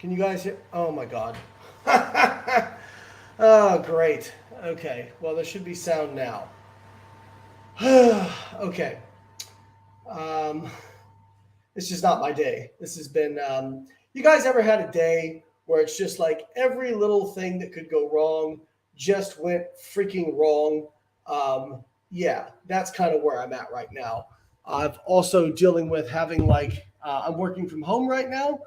Can you guys hear? Oh my God. Oh, great. Okay. Well, there should be sound now. Okay. Um, it's just not my day. This has been. You guys ever had a day where it's just like every little thing that could go wrong just went freaking wrong? Yeah, that's kind of where I'm at right now. I've also dealing with having I'm working from home right now.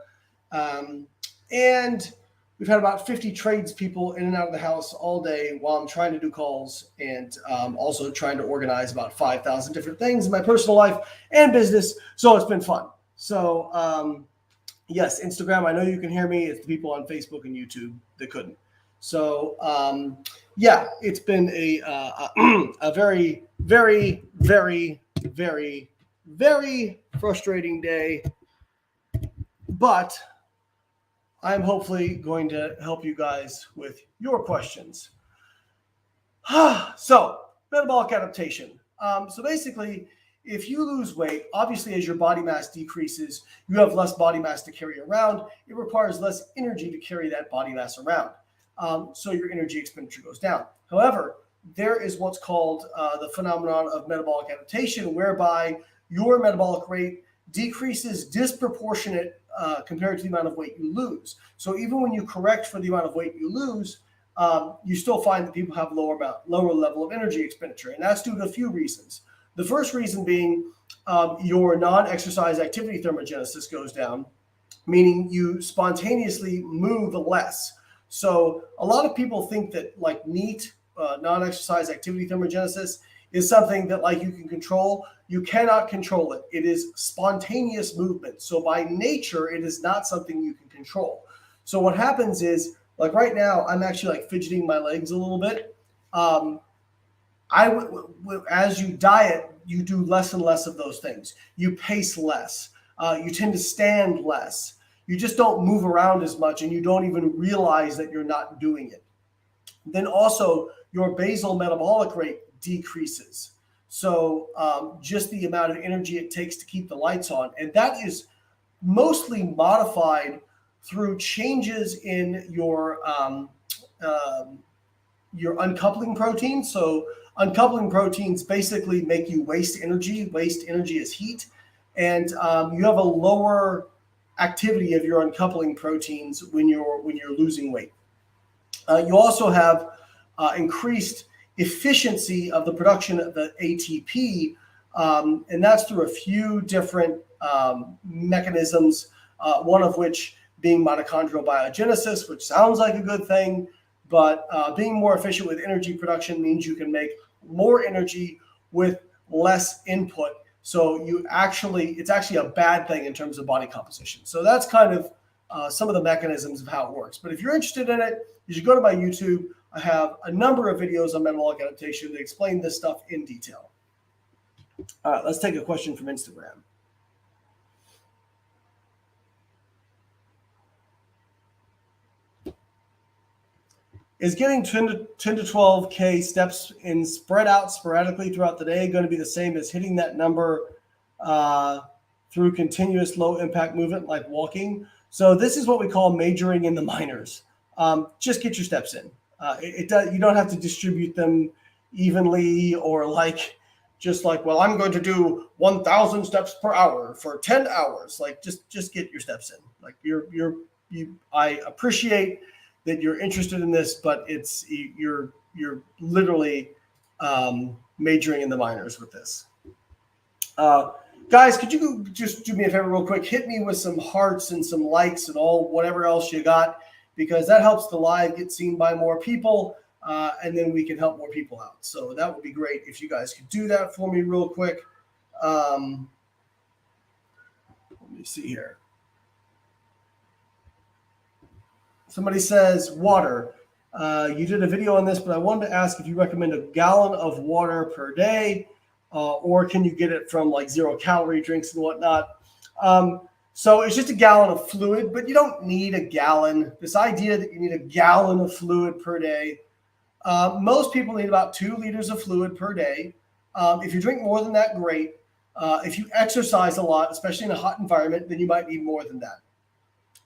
Um, and we've had about 50 tradespeople in and out of the house all day while I'm trying to do calls and also trying to organize about 5,000 different things in my personal life and business. So it's been fun. So, yes, Instagram, I know you can hear me. It's the people on Facebook and YouTube that couldn't. So, yeah, it's been a very, very, very, very, very frustrating day. But I'm hopefully going to help you guys with your questions. So, metabolic adaptation. So basically, if you lose weight, obviously as your body mass decreases, you have less body mass to carry around. It requires less energy to carry that body mass around. So your energy expenditure goes down. However, there is what's called the phenomenon of metabolic adaptation, whereby your metabolic rate decreases disproportionate compared to the amount of weight you lose. So even when you correct for the amount of weight you lose, you still find that people have lower level of energy expenditure, and that's due to a few reasons. The first reason being your non-exercise activity thermogenesis goes down, meaning you spontaneously move less. So a lot of people think that like NEAT, non-exercise activity thermogenesis, is something that like you can control. You cannot control it. It is spontaneous movement. So by nature, it is not something you can control. So what happens is, like right now, I'm actually like fidgeting my legs a little bit. As you diet, you do less and less of those things. You pace less. You tend to stand less. You just don't move around as much, and you don't even realize that you're not doing it. Then also, your basal metabolic rate decreases. So just the amount of energy it takes to keep the lights on. And that is mostly modified through changes in your uncoupling proteins. So uncoupling proteins basically make you waste energy. Waste energy is heat. And you have a lower activity of your uncoupling proteins when you're losing weight. You also have increased efficiency of the production of the ATP, and that's through a few different mechanisms, one of which being mitochondrial biogenesis, which sounds like a good thing, but being more efficient with energy production means you can make more energy with less input. So it's actually a bad thing in terms of body composition. So that's kind of some of the mechanisms of how it works. But if you're interested in it, you should go to my YouTube. I have a number of videos on metabolic adaptation that explain this stuff in detail. All right, let's take a question from Instagram. Is getting 10 to 12K steps in spread out sporadically throughout the day going to be the same as hitting that number through continuous low impact movement like walking? So this is what we call majoring in the minors. Just get your steps in. You don't have to distribute them evenly or well, I'm going to do 1,000 steps per hour for 10 hours. Like just get your steps in. Like I appreciate that you're interested in this, but you're literally majoring in the minors with this. Guys, could you just do me a favor real quick? Hit me with some hearts and some likes and whatever else you got, because that helps the live get seen by more people, and then we can help more people out. So that would be great if you guys could do that for me real quick. Let me see here. Somebody says water. You did a video on this, but I wanted to ask if you recommend a gallon of water per day, or can you get it from like 0-calorie drinks and whatnot? So it's just a gallon of fluid, but you don't need a gallon. This idea that you need a gallon of fluid per day, most people need about 2 liters of fluid per day. If you drink more than that, great. If you exercise a lot, especially in a hot environment, then you might need more than that.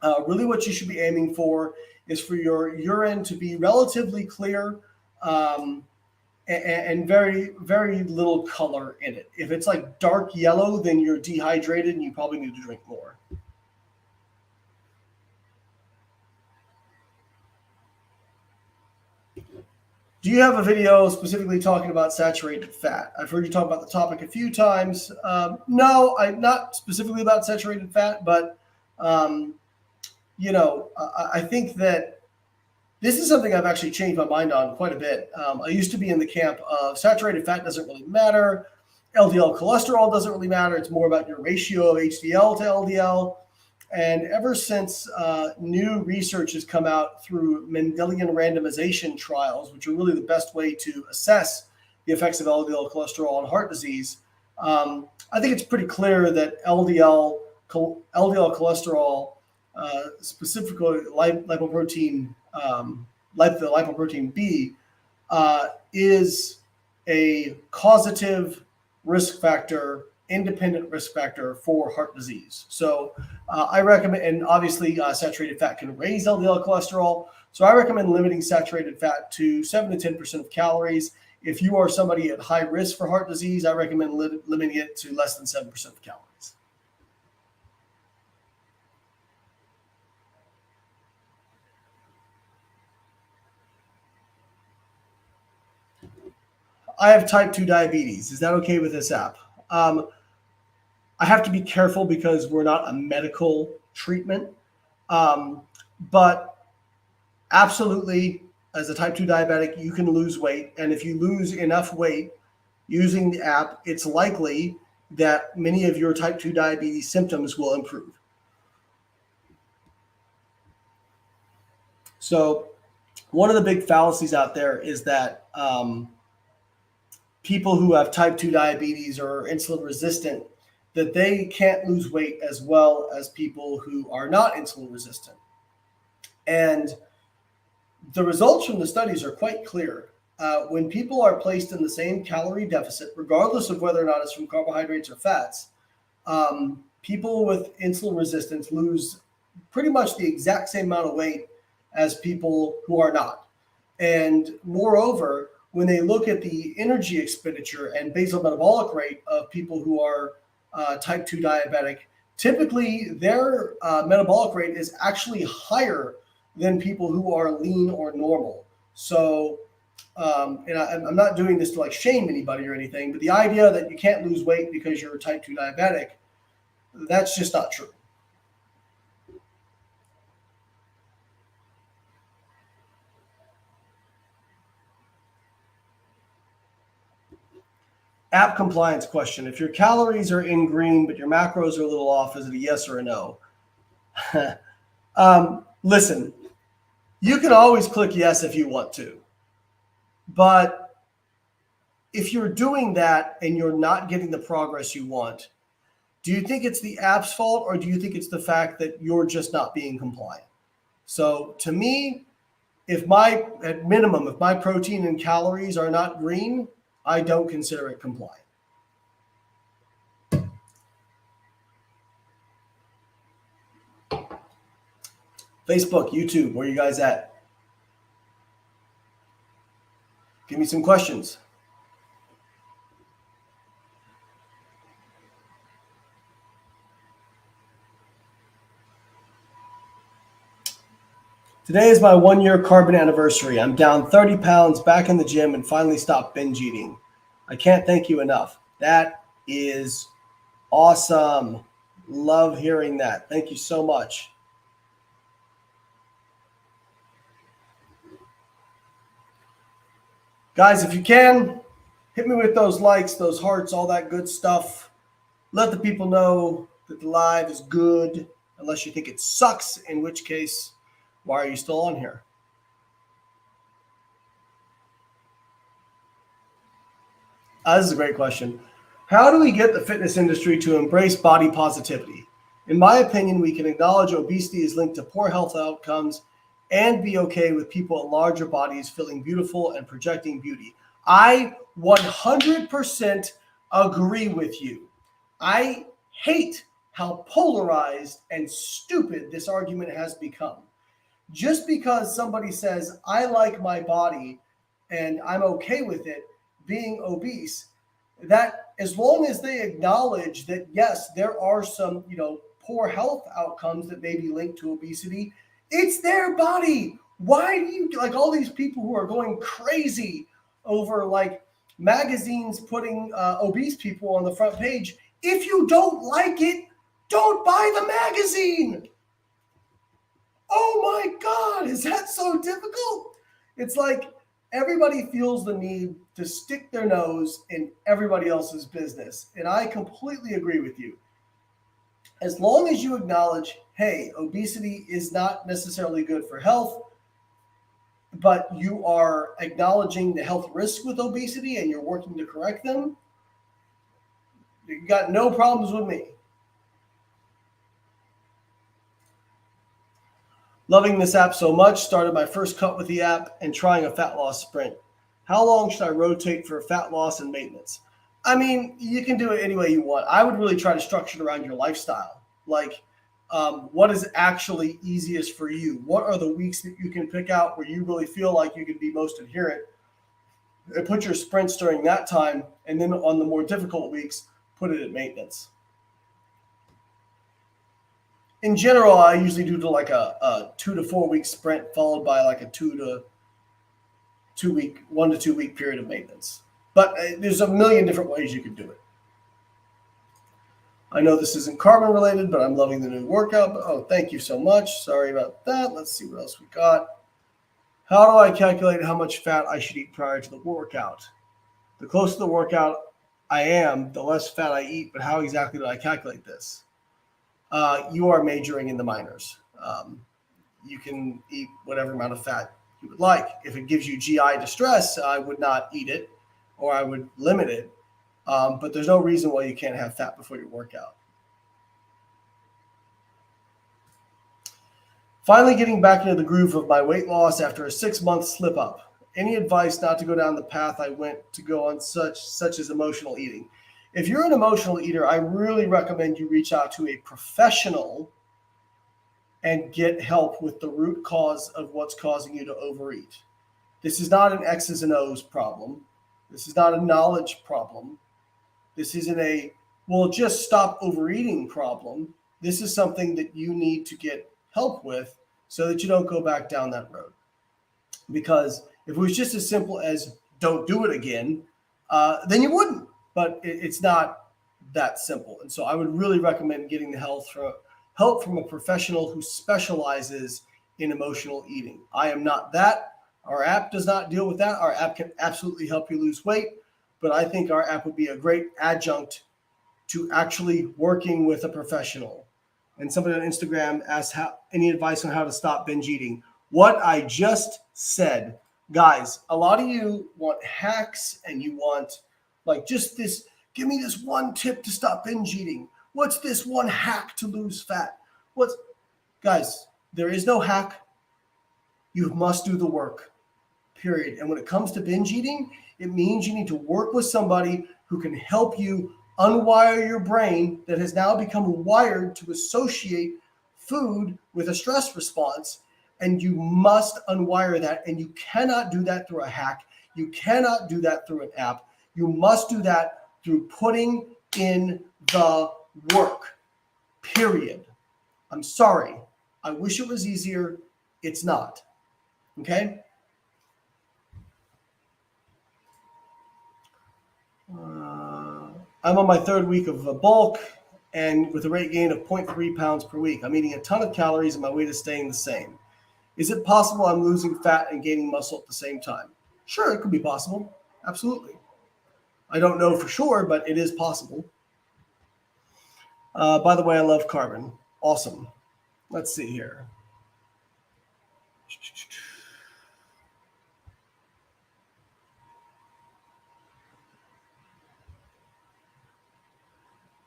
Really what you should be aiming for is for your urine to be relatively clear, and very, very little color in it. If it's like dark yellow, then you're dehydrated and you probably need to drink more. Do you have a video specifically talking about saturated fat? I've heard you talk about the topic a few times. No, not specifically about saturated fat, but I think that this is something I've actually changed my mind on quite a bit. I used to be in the camp of saturated fat doesn't really matter. LDL cholesterol doesn't really matter. It's more about your ratio of HDL to LDL. And ever since new research has come out through Mendelian randomization trials, which are really the best way to assess the effects of LDL cholesterol on heart disease, I think it's pretty clear that LDL cholesterol, specifically lipoprotein, the lipoprotein B, is a causative risk factor, independent risk factor for heart disease. So I recommend, and obviously saturated fat can raise LDL cholesterol. So I recommend limiting saturated fat to 7 to 10% of calories. If you are somebody at high risk for heart disease, I recommend limiting it to less than 7% of calories. I have type 2 diabetes. Is that okay with this app? I have to be careful because we're not a medical treatment. But absolutely, as a type 2 diabetic, you can lose weight. And if you lose enough weight using the app, it's likely that many of your type 2 diabetes symptoms will improve. So one of the big fallacies out there is that people who have type 2 diabetes or insulin resistant, that they can't lose weight as well as people who are not insulin resistant. And the results from the studies are quite clear. When people are placed in the same calorie deficit, regardless of whether or not it's from carbohydrates or fats, people with insulin resistance lose pretty much the exact same amount of weight as people who are not. And moreover, when they look at the energy expenditure and basal metabolic rate of people who are type 2 diabetic, typically their metabolic rate is actually higher than people who are lean or normal. So, and I'm not doing this to like shame anybody or anything, but the idea that you can't lose weight because you're a type 2 diabetic, that's just not true. App compliance question. If your calories are in green, but your macros are a little off, is it a yes or a no? Listen, you can always click yes if you want to. But if you're doing that and you're not getting the progress you want, do you think it's the app's fault or do you think it's the fact that you're just not being compliant? So to me, at minimum, if my protein and calories are not green, I don't consider it compliant. Facebook, YouTube, where are you guys at? Give me some questions. Today is my 1-year carbon anniversary. I'm down 30 pounds, back in the gym, and finally stopped binge eating. I can't thank you enough. That is awesome. Love hearing that. Thank you so much. Guys, if you can, hit me with those likes, those hearts, all that good stuff. Let the people know that the live is good, unless you think it sucks, in which case, why are you still on here? This is a great question. How do we get the fitness industry to embrace body positivity? In my opinion, we can acknowledge obesity is linked to poor health outcomes and be okay with people in larger bodies feeling beautiful and projecting beauty. I 100% agree with you. I hate how polarized and stupid this argument has become. Just because somebody says, I like my body and I'm okay with it being obese, that as long as they acknowledge that, yes, there are some, poor health outcomes that may be linked to obesity, it's their body. Why do you, like all these people who are going crazy over like magazines putting obese people on the front page? If you don't like it, don't buy the magazine. Oh my God, is that so difficult? It's like everybody feels the need to stick their nose in everybody else's business. And I completely agree with you. As long as you acknowledge, hey, obesity is not necessarily good for health, but you are acknowledging the health risks with obesity and you're working to correct them, you got no problems with me. Loving this app so much, started my first cut with the app and trying a fat loss sprint. How long should I rotate for fat loss and maintenance? I mean, you can do it any way you want. I would really try to structure it around your lifestyle. Like, what is actually easiest for you? What are the weeks that you can pick out where you really feel like you can be most adherent? And put your sprints during that time. And then on the more difficult weeks, put it at maintenance. In general, I usually do like a 2 to 4 week sprint followed by like a 1 to 2 week period of maintenance. But there's a million different ways you could do it. I know this isn't carbon related, but I'm loving the new workout. Oh, thank you so much. Sorry about that. Let's see what else we got. How do I calculate how much fat I should eat prior to the workout? The closer to the workout I am, the less fat I eat. But how exactly do I calculate this? You are majoring in the minors. You can eat whatever amount of fat you would like. If it gives you GI distress, I would not eat it or I would limit it. But there's no reason why you can't have fat before your workout. Finally getting back into the groove of my weight loss after a 6-month slip up. Any advice not to go down the path I went to go on such as emotional eating? If you're an emotional eater, I really recommend you reach out to a professional and get help with the root cause of what's causing you to overeat. This is not an X's and O's problem. This is not a knowledge problem. This isn't a, well, just stop overeating problem. This is something that you need to get help with so that you don't go back down that road. Because if it was just as simple as don't do it again, then you wouldn't. But it's not that simple. And so I would really recommend getting the help from a professional who specializes in emotional eating. I am not that. Our app does not deal with that. Our app can absolutely help you lose weight, but I think our app would be a great adjunct to actually working with a professional. And somebody on Instagram asked any advice on how to stop binge eating. What I just said, guys, a lot of you want hacks and you want like just this, give me this one tip to stop binge eating. What's this one hack to lose fat? Guys, there is no hack. You must do the work, period. And when it comes to binge eating, it means you need to work with somebody who can help you unwire your brain that has now become wired to associate food with a stress response. And you must unwire that. And you cannot do that through a hack. You cannot do that through an app. You must do that through putting in the work, period. I'm sorry. I wish it was easier. It's not. Okay? I'm on my 3rd week of a bulk and with a rate gain of 0.3 pounds per week. I'm eating a ton of calories and my weight is staying the same. Is it possible I'm losing fat and gaining muscle at the same time? Sure, it could be possible. Absolutely. I don't know for sure, but it is possible. By the way, I love carbon. Awesome. Let's see here.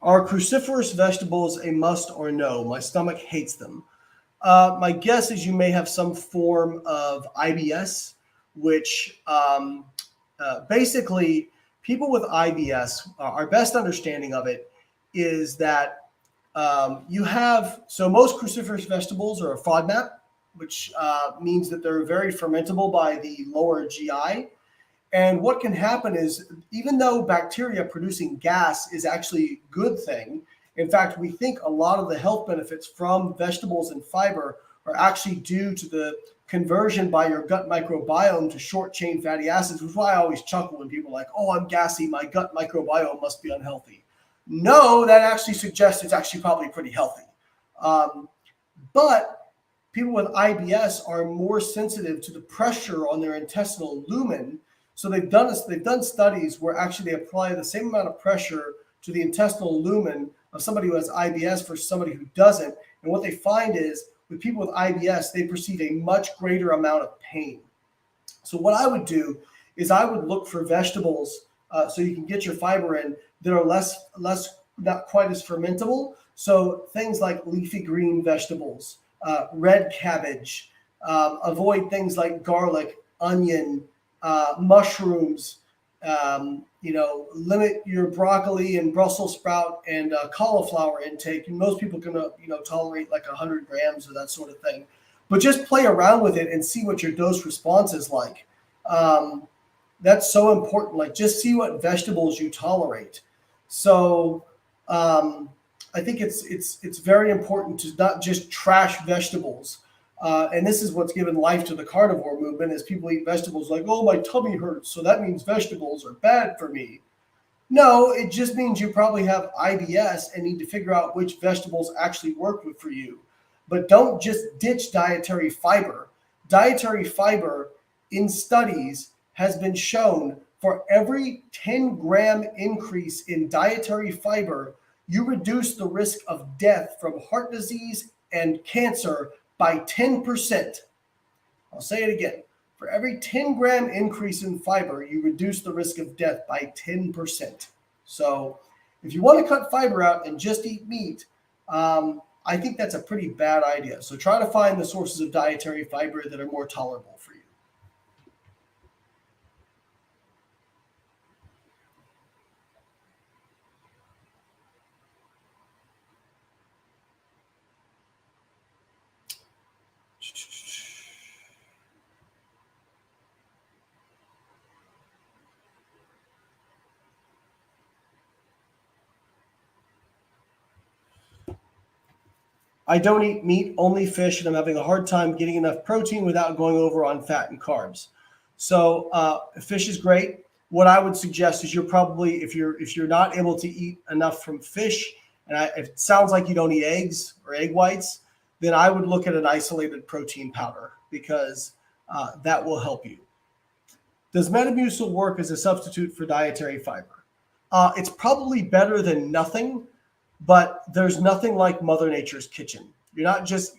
Are cruciferous vegetables a must or no? My stomach hates them. My guess is you may have some form of IBS, which basically people with IBS, our best understanding of it is that So most cruciferous vegetables are a FODMAP, which means that they're very fermentable by the lower GI. And what can happen is, even though bacteria producing gas is actually a good thing, in fact, we think a lot of the health benefits from vegetables and fiber are actually due to the conversion by your gut microbiome to short chain fatty acids, which is why I always chuckle when people are like, oh, I'm gassy, my gut microbiome must be unhealthy. No, that actually suggests it's actually probably pretty healthy. But people with IBS are more sensitive to the pressure on their intestinal lumen. So they've done studies where actually they apply the same amount of pressure to the intestinal lumen of somebody who has IBS versus somebody who doesn't. And what they find is with people with IBS, they perceive a much greater amount of pain. So what I would do is I would look for vegetables so you can get your fiber in that are less not quite as fermentable. So things like leafy green vegetables, red cabbage, avoid things like garlic, onion, mushrooms, limit your broccoli and Brussels sprout and cauliflower intake. And most people can, tolerate like 100 grams or that sort of thing. But just play around with it and see what your dose response is like. That's so important. Like, just see what vegetables you tolerate. So I think it's very important to not just trash vegetables. And this is what's given life to the carnivore movement, is people eat vegetables like, oh, my tummy hurts, so that means vegetables are bad for me. No, it just means you probably have IBS and need to figure out which vegetables actually work for you. But don't just ditch dietary fiber. Dietary fiber in studies has been shown for every 10-gram increase in dietary fiber, you reduce the risk of death from heart disease and cancer by 10%. I'll say it again. For every 10-gram increase in fiber, you reduce the risk of death by 10%. So if you want to cut fiber out and just eat meat, I think that's a pretty bad idea. So try to find the sources of dietary fiber that are more tolerable for you. I don't eat meat, only fish, and I'm having a hard time getting enough protein without going over on fat and carbs. So fish is great. What I would suggest is, you're probably, if you're not able to eat enough from fish, and it sounds like you don't eat eggs or egg whites, then I would look at an isolated protein powder, because that will help you. Does Metamucil work as a substitute for dietary fiber? It's probably better than nothing, but there's nothing like Mother Nature's kitchen. You're not just,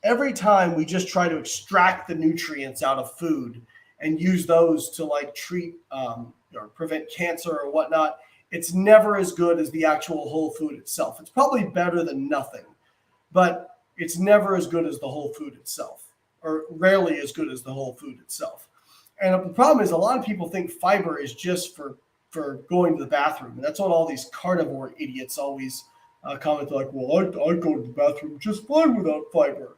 every time we just try to extract the nutrients out of food and use those to like treat or prevent cancer or whatnot, it's never as good as the actual whole food itself. It's probably better than nothing, but it's never as good as the whole food itself, or rarely as good as the whole food itself. And the problem is, a lot of people think fiber is just for going to the bathroom. And that's what all these carnivore idiots always comment, like, well, I go to the bathroom just fine without fiber.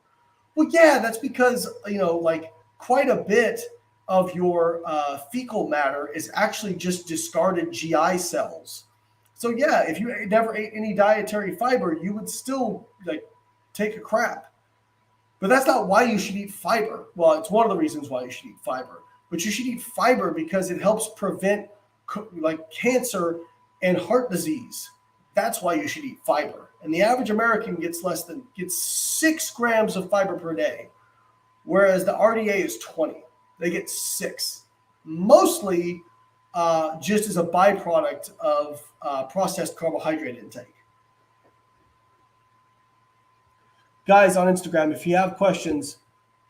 Well, yeah, that's because, like, quite a bit of your fecal matter is actually just discarded GI cells. So yeah, if you never ate any dietary fiber, you would still like take a crap. But that's not why you should eat fiber. Well, it's one of the reasons why you should eat fiber. But you should eat fiber because it helps prevent like cancer and heart disease. That's why you should eat fiber. And the average American gets 6 grams of fiber per day, whereas the RDA is 20. They get 6, mostly just as a byproduct of processed carbohydrate intake. Guys on Instagram, if you have questions,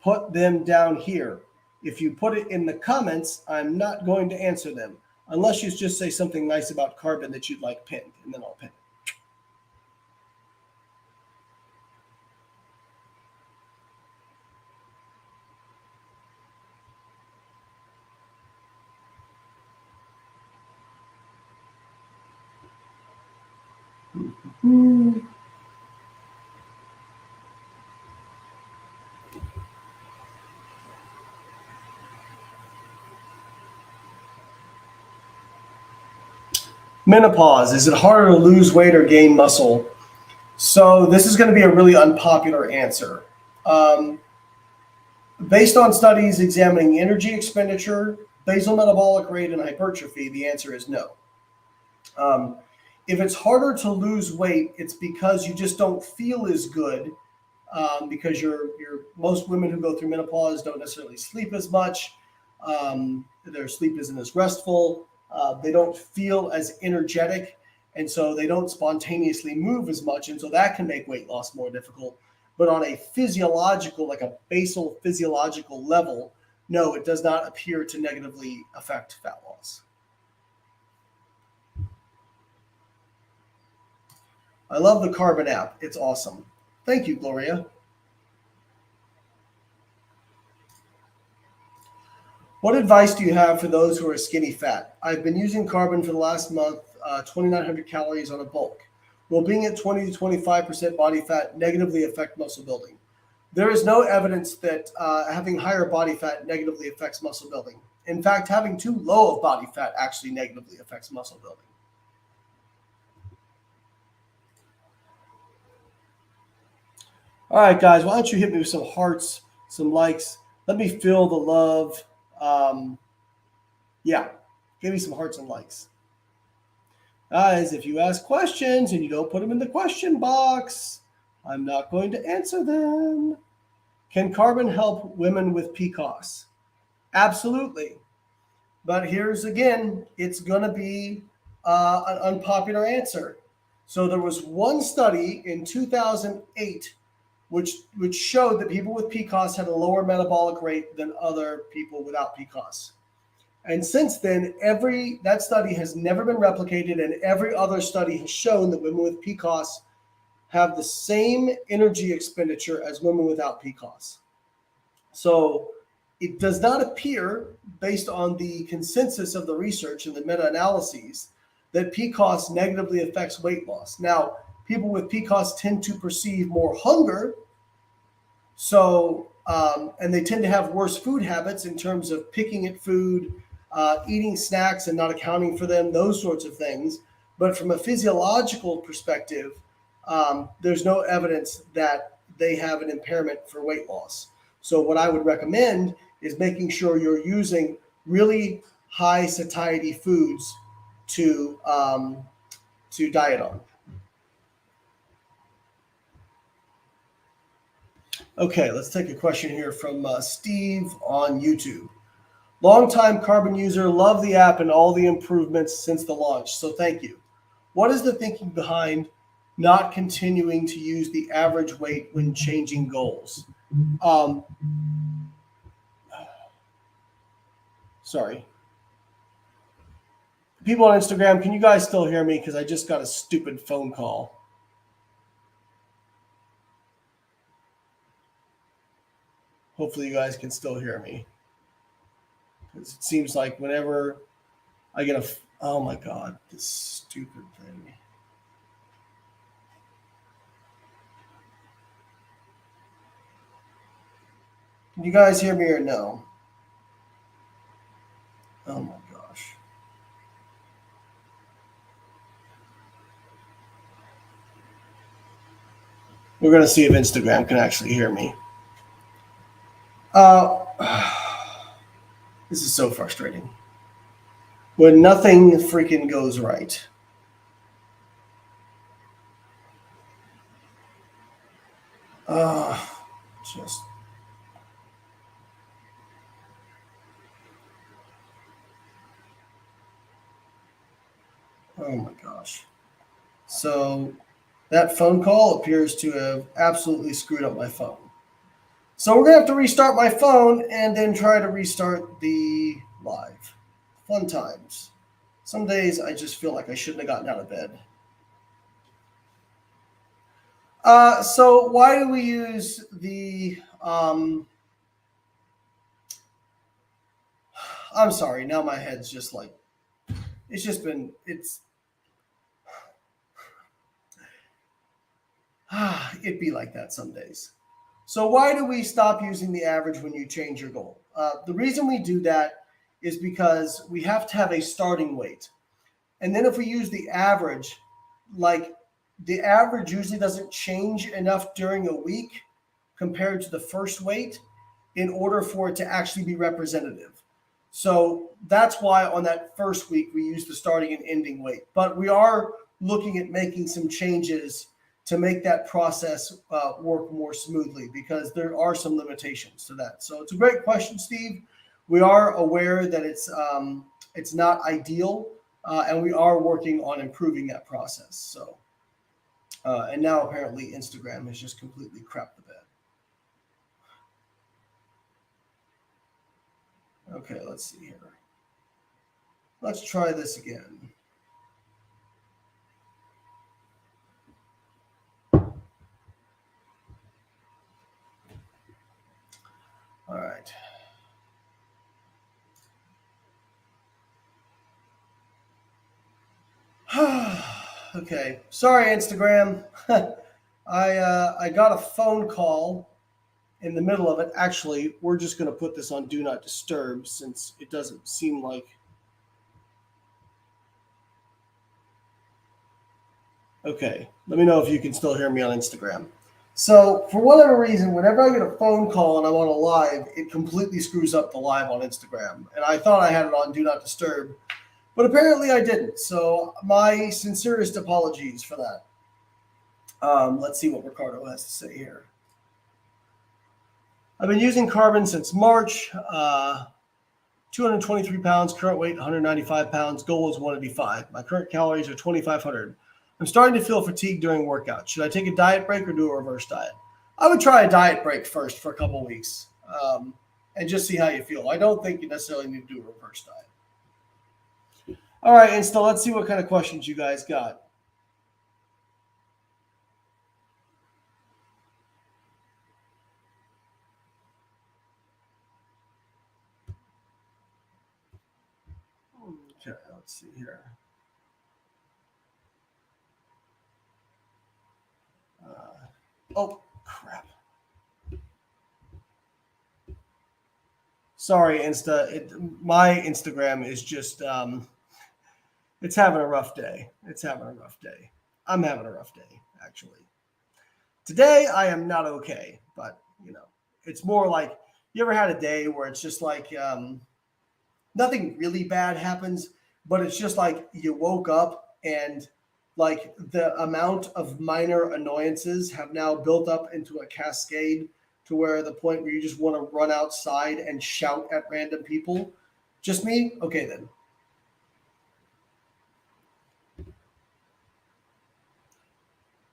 put them down here. If you put it in the comments, I'm not going to answer them, unless you just say something nice about carbon that you'd like pinned, and then I'll pin it. Menopause. Is it harder to lose weight or gain muscle? So this is going to be a really unpopular answer. Based on studies examining energy expenditure, basal metabolic rate, and hypertrophy, the answer is no. If it's harder to lose weight, it's because you just don't feel as good, because most women who go through menopause don't necessarily sleep as much. Their sleep isn't as restful. They don't feel as energetic, and so they don't spontaneously move as much, and so that can make weight loss more difficult. But on a physiological, like a basal physiological level, no, it does not appear to negatively affect fat loss. I love the Carbon app. It's awesome. Thank you, Gloria. What advice do you have for those who are skinny fat? I've been using Carbon for the last month, 2,900 calories on a bulk. Will being at 20 to 25% body fat negatively affect muscle building? There is no evidence that having higher body fat negatively affects muscle building. In fact, having too low of body fat actually negatively affects muscle building. All right, guys, why don't you hit me with some hearts, some likes. Let me feel the love. Yeah, give me some hearts and likes. Guys, if you ask questions and you don't put them in the question box, I'm not going to answer them. Can Carbon help women with PCOS? Absolutely. But here's again, it's going to be an unpopular answer. So there was one study in 2008 which showed that people with PCOS had a lower metabolic rate than other people without PCOS. And since then, that study has never been replicated, and every other study has shown that women with PCOS have the same energy expenditure as women without PCOS. So it does not appear, based on the consensus of the research and the meta-analyses, that PCOS negatively affects weight loss. Now, people with PCOS tend to perceive more hunger, and they tend to have worse food habits in terms of picking at food, eating snacks and not accounting for them, those sorts of things. But from a physiological perspective, there's no evidence that they have an impairment for weight loss. So what I would recommend is making sure you're using really high satiety foods to diet on. Okay, let's take a question here from Steve on YouTube. Longtime Carbon user, love the app and all the improvements since the launch, so thank you. What is the thinking behind not continuing to use the average weight when changing goals? Sorry. People on Instagram, can you guys still hear me? Because I just got a stupid phone call. Hopefully you guys can still hear me. Because it seems like whenever I get oh my God, this stupid thing. Can you guys hear me or no? Oh my gosh. We're going to see if Instagram can actually hear me. This is so frustrating. When nothing freaking goes right. Just. Oh my gosh. So that phone call appears to have absolutely screwed up my phone. So we're going to have to restart my phone and then try to restart the live. Fun times. Some days I just feel like I shouldn't have gotten out of bed. So why do we use the... I'm sorry, now my head's just like... It'd be like that some days. So why do we stop using the average when you change your goal? The reason we do that is because we have to have a starting weight. And then if we use the average, like the average usually doesn't change enough during a week compared to the first weight in order for it to actually be representative. So that's why on that first week we use the starting and ending weight. But we are looking at making some changes to make that process work more smoothly, because there are some limitations to that. So it's a great question, Steve. We are aware that it's not ideal, and we are working on improving that process. So, and now apparently Instagram has just completely crapped the bed. Okay, let's see here. Let's try this again. All right. Okay, sorry, Instagram. I got a phone call in the middle of it. Actually, we're just going to put this on Do Not Disturb since it doesn't seem like. Okay, let me know if you can still hear me on Instagram. So for whatever reason, whenever I get a phone call and I'm on a live, it completely screws up the live on Instagram. And I thought I had it on Do Not Disturb, but apparently I didn't. So my sincerest apologies for that. Let's see what Ricardo has to say here. I've been using carbon since March. 223 pounds, current weight 195 pounds, goal is 185. My current calories are 2,500. I'm starting to feel fatigued during workout. Should I take a diet break or do a reverse diet? I would try a diet break first for a couple of weeks, and just see how you feel. I don't think you necessarily need to do a reverse diet. All right, Insta, let's see what kind of questions you guys got. Okay, let's see here. Oh, crap. Sorry, Insta. My Instagram is just, it's having a rough day. It's having a rough day. I'm having a rough day, actually. Today, I am not okay, but, it's more like, you ever had a day where it's just like, nothing really bad happens, but it's just like you woke up and like the amount of minor annoyances have now built up into a cascade to where the point where you just want to run outside and shout at random people. Just me? Okay, then.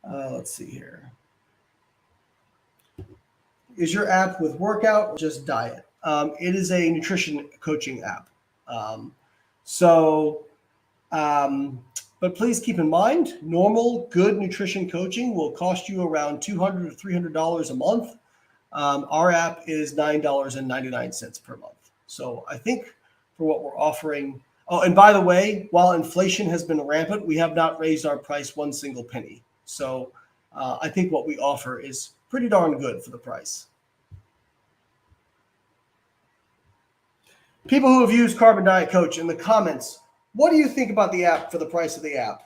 Let's see here. Is your app with workout or just diet? It is a nutrition coaching app. But please keep in mind, normal, good nutrition coaching will cost you around $200 to $300 a month. Our app is $9.99 per month. So I think for what we're offering. Oh, and by the way, while inflation has been rampant, we have not raised our price one single penny. So I think what we offer is pretty darn good for the price. People who have used Carbon Diet Coach in the comments, what do you think about the app for the price of the app?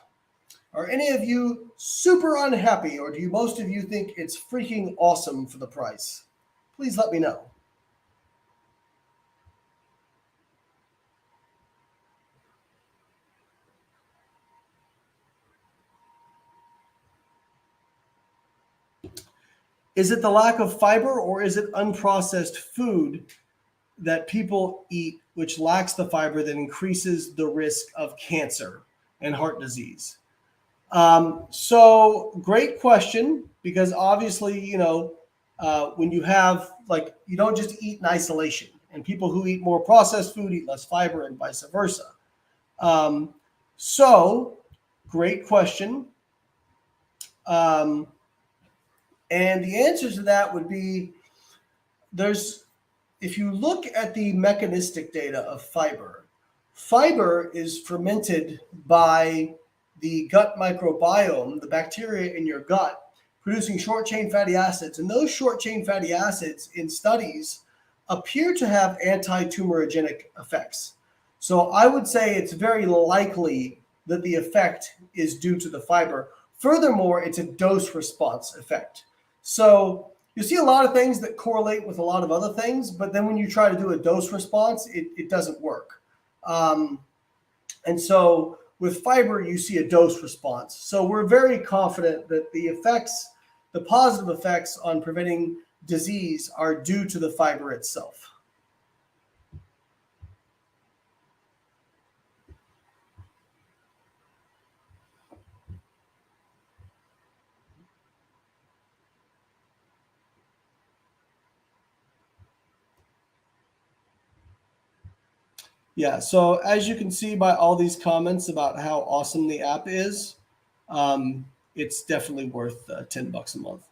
Are any of you super unhappy, or do most of you think it's freaking awesome for the price? Please let me know. Is it the lack of fiber, or is it unprocessed food that people eat which lacks the fiber that increases the risk of cancer and heart disease? So great question, because obviously, when you have, like, you don't just eat in isolation, and people who eat more processed food eat less fiber and vice versa. So great question. And the answer to that would be if you look at the mechanistic data of fiber, fiber is fermented by the gut microbiome, the bacteria in your gut, producing short-chain fatty acids. And those short-chain fatty acids in studies appear to have anti-tumorigenic effects. So I would say it's very likely that the effect is due to the fiber. Furthermore, it's a dose response effect. So you see a lot of things that correlate with a lot of other things, but then when you try to do a dose response, it doesn't work. And so with fiber, you see a dose response. So we're very confident that the effects, the positive effects on preventing disease are due to the fiber itself. Yeah, so as you can see by all these comments about how awesome the app is, it's definitely worth $10 a month.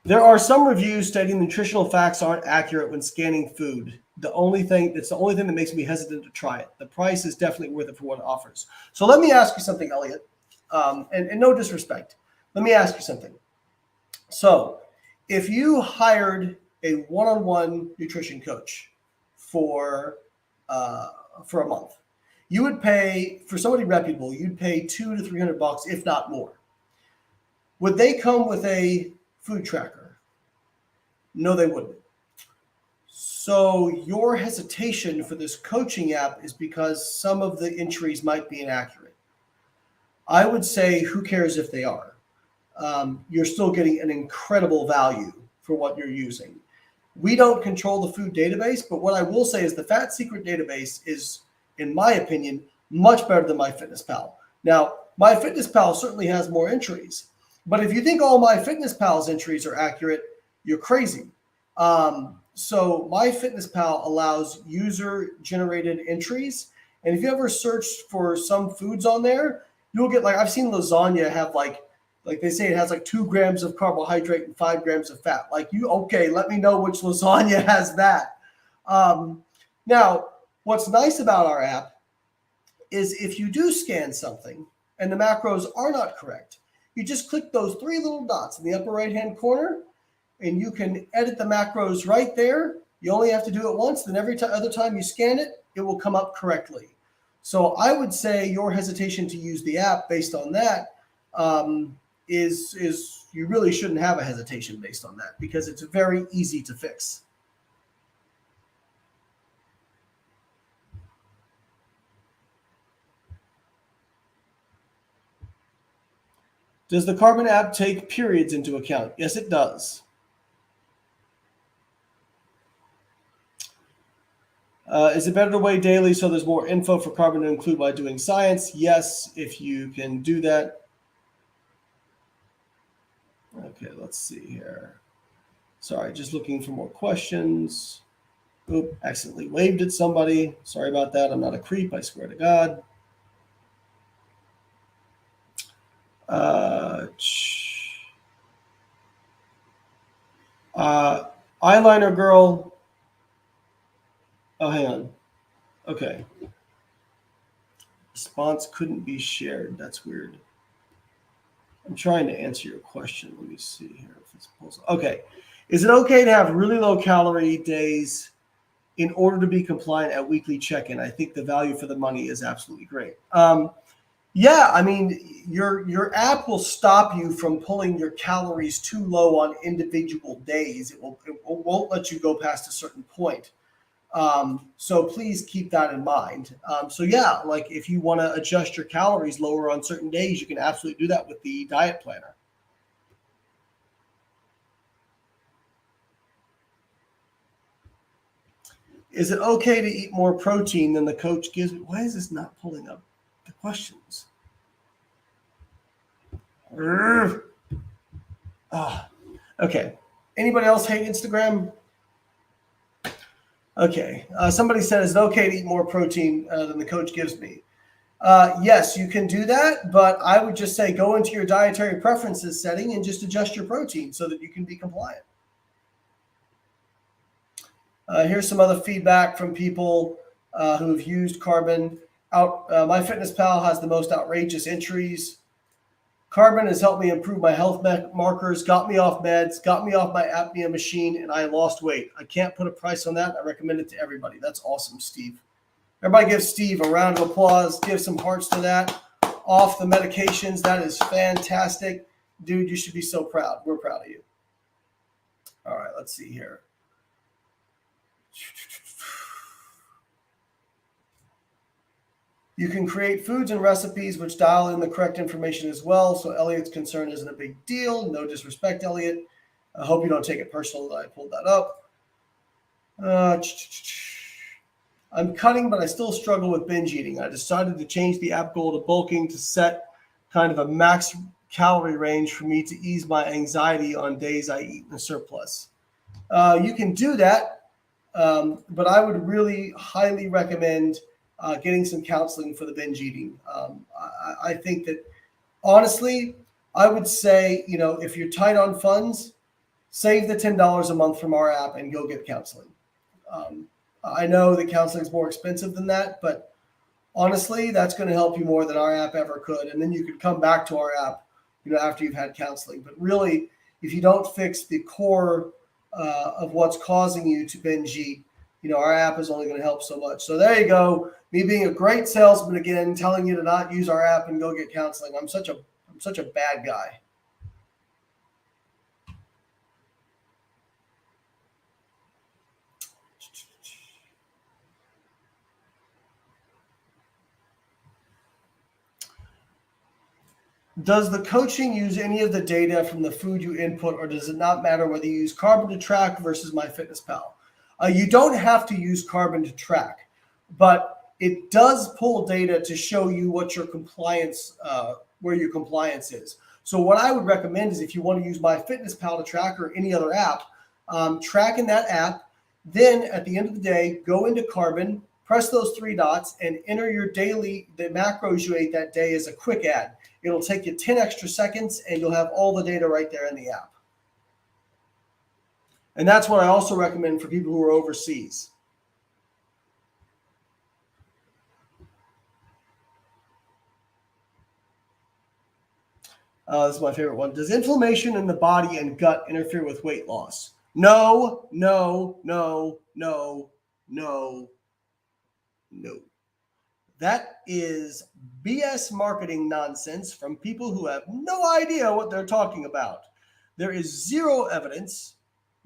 There are some reviews stating nutritional facts aren't accurate when scanning food. It's the only thing that makes me hesitant to try it. The price is definitely worth it for what it offers. So let me ask you something, Elliot, and no disrespect. Let me ask you something. So if you hired a one-on-one nutrition coach for a month, you would pay, for somebody reputable, you'd pay $200 to $300, if not more. Would they come with a food tracker? No, they wouldn't. So your hesitation for this coaching app is because some of the entries might be inaccurate. I would say, who cares if they are? You're still getting an incredible value for what you're using. We don't control the food database, but what I will say is the Fat Secret database is, in my opinion, much better than MyFitnessPal. Now, MyFitnessPal certainly has more entries, but if you think all MyFitnessPal's entries are accurate, you're crazy. So MyFitnessPal allows user-generated entries, and if you ever search for some foods on there, you'll get, like, I've seen lasagna have like they say it has like 2 grams of carbohydrate and 5 grams of fat. Like, okay, let me know which lasagna has that. Now, what's nice about our app is if you do scan something and the macros are not correct, you just click those 3 little dots in the upper right-hand corner, and you can edit the macros right there. You only have to do it once, then every other time you scan it, it will come up correctly. So I would say your hesitation to use the app based on that is you really shouldn't have a hesitation based on that, because it's very easy to fix. Does the Carbon app take periods into account? Yes, it does. Is it better to weigh daily so there's more info for Carbon to include by doing science? Yes, if you can do that. Okay, let's see here. Sorry, just looking for more questions. Oop, accidentally waved at somebody. Sorry about that. I'm not a creep, I swear to God. Eyeliner girl. Oh, hang on. Okay. Response couldn't be shared. That's weird. I'm trying to answer your question. Let me see here if it's possible. Okay. Is it okay to have really low calorie days in order to be compliant at weekly check-in? I think the value for the money is absolutely great. Yeah, I mean, your app will stop you from pulling your calories too low on individual days. It won't let you go past a certain point. So please keep that in mind. So yeah, like if you want to adjust your calories lower on certain days, you can absolutely do that with the diet planner. Is it okay to eat more protein than the coach gives me? Why is this not pulling up the questions? Okay. Anybody else hate Instagram? Okay. Somebody said, is it okay to eat more protein than the coach gives me? Yes, you can do that, but I would just say go into your dietary preferences setting and just adjust your protein so that you can be compliant. Here's some other feedback from people who've used Carbon. MyFitnessPal has the most outrageous entries. Carbon has helped me improve my health markers, got me off meds, got me off my apnea machine, and I lost weight. I can't put a price on that. I recommend it to everybody. That's awesome, Steve. Everybody give Steve a round of applause. Give some hearts to that. Off the medications. That is fantastic. Dude, you should be so proud. We're proud of you. All right, let's see here. You can create foods and recipes which dial in the correct information as well. So Elliot's concern isn't a big deal. No disrespect, Elliot. I hope you don't take it personal that I pulled that up. I'm cutting, but I still struggle with binge eating. I decided to change the app goal to bulking to set kind of a max calorie range for me to ease my anxiety on days I eat in a surplus. You can do that, but I would really highly recommend getting some counseling for the binge eating. I think that, honestly, I would say, if you're tight on funds, save the $10 a month from our app and go get counseling. I know that counseling is more expensive than that, but honestly, that's going to help you more than our app ever could. And then you could come back to our app, after you've had counseling. But really, if you don't fix the core of what's causing you to binge eat, our app is only going to help so much. So there you go. Me being a great salesman again, telling you to not use our app and go get counseling. I'm such a bad guy. Does the coaching use any of the data from the food you input, or does it not matter whether you use Carbon to track versus MyFitnessPal? You don't have to use Carbon to track, but it does pull data to show you what your compliance, where your compliance is. So what I would recommend is if you want to use MyFitnessPal to track or any other app, track in that app. Then at the end of the day, go into Carbon, press those 3 dots, and enter the macros you ate that day as a quick add. It'll take you 10 extra seconds, and you'll have all the data right there in the app. And that's what I also recommend for people who are overseas. This is my favorite one. Does inflammation in the body and gut interfere with weight loss? No, no, no, no, no, no. That is BS marketing nonsense from people who have no idea what they're talking about. There is zero evidence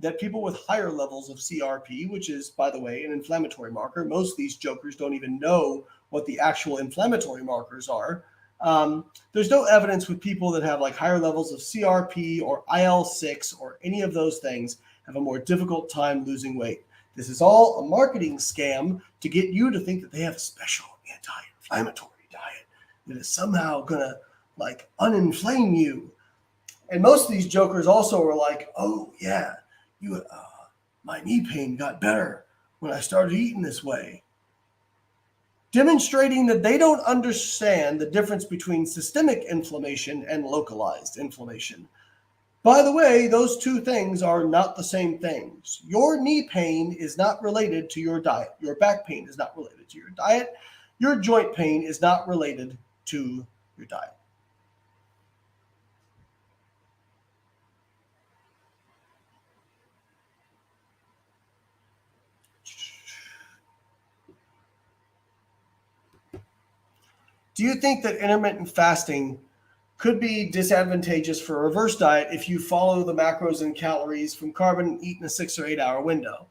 that people with higher levels of CRP, which is, by the way, an inflammatory marker. Most of these jokers don't even know what the actual inflammatory markers are. There's no evidence with people that have like higher levels of CRP or IL-6 or any of those things have a more difficult time losing weight. This is all a marketing scam to get you to think that they have a special anti-inflammatory diet that is somehow gonna like uninflame you. And most of these jokers also are like, oh yeah, my knee pain got better when I started eating this way. Demonstrating that they don't understand the difference between systemic inflammation and localized inflammation. By the way, those two things are not the same things. Your knee pain is not related to your diet. Your back pain is not related to your diet. Your joint pain is not related to your diet. Do you think that intermittent fasting could be disadvantageous for a reverse diet if you follow the macros and calories from Carbon and eat in a 6 or 8 hour window?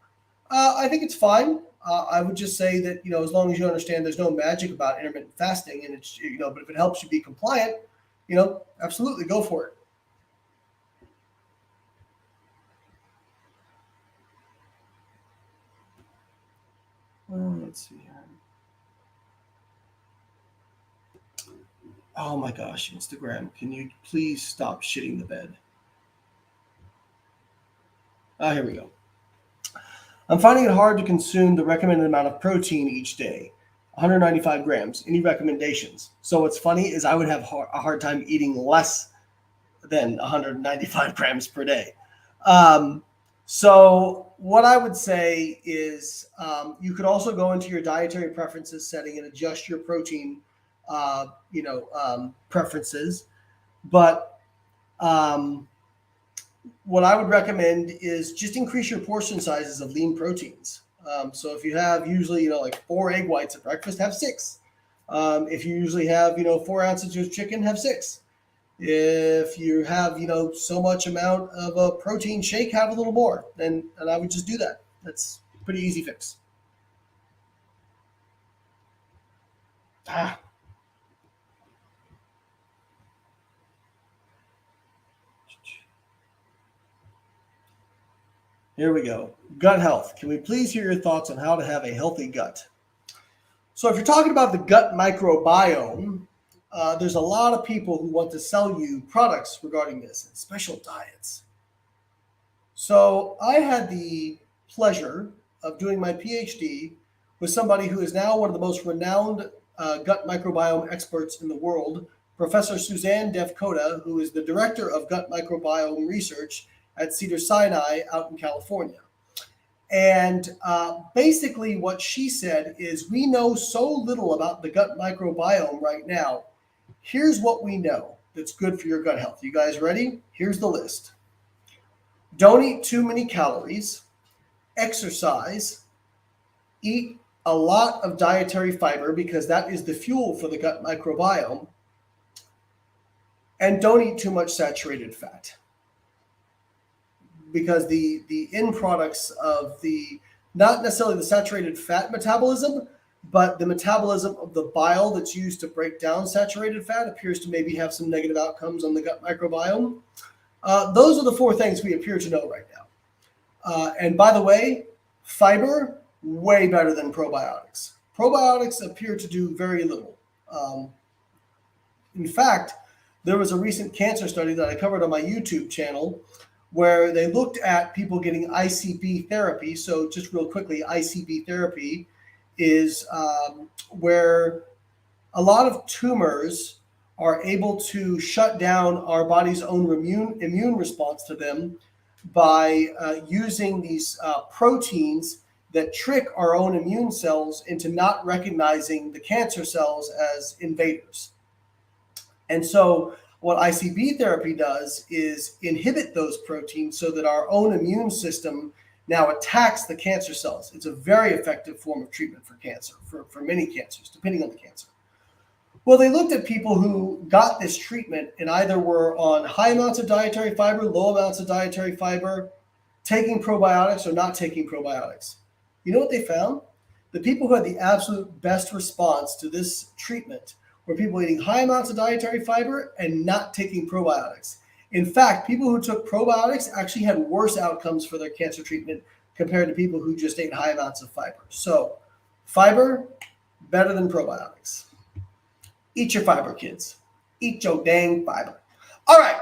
I think it's fine. I would just say that, as long as you understand there's no magic about intermittent fasting, and it's, but if it helps you be compliant, absolutely go for it. Let's see here. Oh my gosh, Instagram, can you please stop shitting the bed? Here we go. I'm finding it hard to consume the recommended amount of protein each day, 195 grams. Any recommendations? So what's funny is I would have a hard time eating less than 195 grams per day. So what I would say is you could also go into your dietary preferences setting and adjust your protein, preferences. But what I would recommend is just increase your portion sizes of lean proteins. So if you have usually, like 4 egg whites at breakfast, have 6. If you usually have, 4 ounces of chicken, have 6. If you have, so much amount of a protein shake, have a little more. And I would just do that. That's a pretty easy fix. Here we go. Gut health. Can we please hear your thoughts on how to have a healthy gut? So if you're talking about the gut microbiome, there's a lot of people who want to sell you products regarding this and special diets. So I had the pleasure of doing my PhD with somebody who is now one of the most renowned gut microbiome experts in the world, Professor Suzanne Devkota, who is the director of gut microbiome research at Cedars-Sinai out in California. And basically what she said is, we know so little about the gut microbiome right now. Here's what we know that's good for your gut health. You guys ready? Here's the list. Don't eat too many calories, exercise, eat a lot of dietary fiber because that is the fuel for the gut microbiome, and don't eat too much saturated fat. Because the end products of not necessarily the saturated fat metabolism, but the metabolism of the bile that's used to break down saturated fat appears to maybe have some negative outcomes on the gut microbiome. Those are the 4 things we appear to know right now. And by the way, fiber, way better than probiotics. Probiotics appear to do very little. In fact, there was a recent cancer study that I covered on my YouTube channel where they looked at people getting ICB therapy. So just real quickly, ICB therapy is where a lot of tumors are able to shut down our body's own immune response to them by using these proteins that trick our own immune cells into not recognizing the cancer cells as invaders. And so what ICB therapy does is inhibit those proteins so that our own immune system now attacks the cancer cells. It's a very effective form of treatment for cancer, for many cancers, depending on the cancer. Well, they looked at people who got this treatment and either were on high amounts of dietary fiber, low amounts of dietary fiber, taking probiotics or not taking probiotics. You know what they found? The people who had the absolute best response to this treatment were people eating high amounts of dietary fiber and not taking probiotics. In fact, people who took probiotics actually had worse outcomes for their cancer treatment compared to people who just ate high amounts of fiber. So fiber, better than probiotics. Eat your fiber, kids. Eat your dang fiber. All right,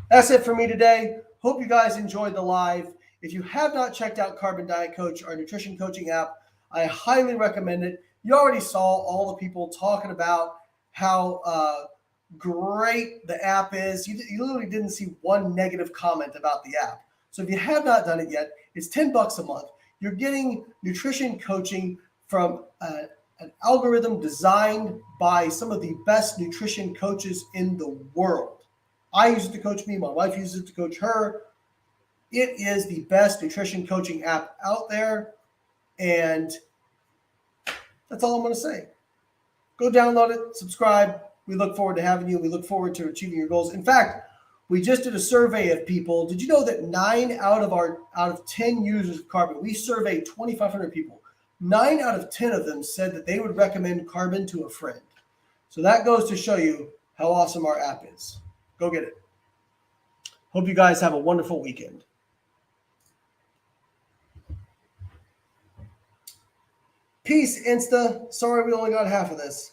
that's it for me today. Hope you guys enjoyed the live. If you have not checked out Carbon Diet Coach, our nutrition coaching app, I highly recommend it. You already saw all the people talking about how great the app is. You literally didn't see one negative comment about the app. So if you have not done it yet, it's $10 a month. You're getting nutrition coaching from an algorithm designed by some of the best nutrition coaches in the world. I use it to coach me. My wife uses it to coach her. It is the best nutrition coaching app out there. And that's all I'm going to say. Go download it, subscribe. We look forward to having you. We look forward to achieving your goals. In fact, we just did a survey of people. Did you know that 9 out of 10 users of Carbon, we surveyed 2,500 people. 9 out of 10 of them said that they would recommend Carbon to a friend. So that goes to show you how awesome our app is. Go get it. Hope you guys have a wonderful weekend. Peace, Insta. Sorry we only got half of this.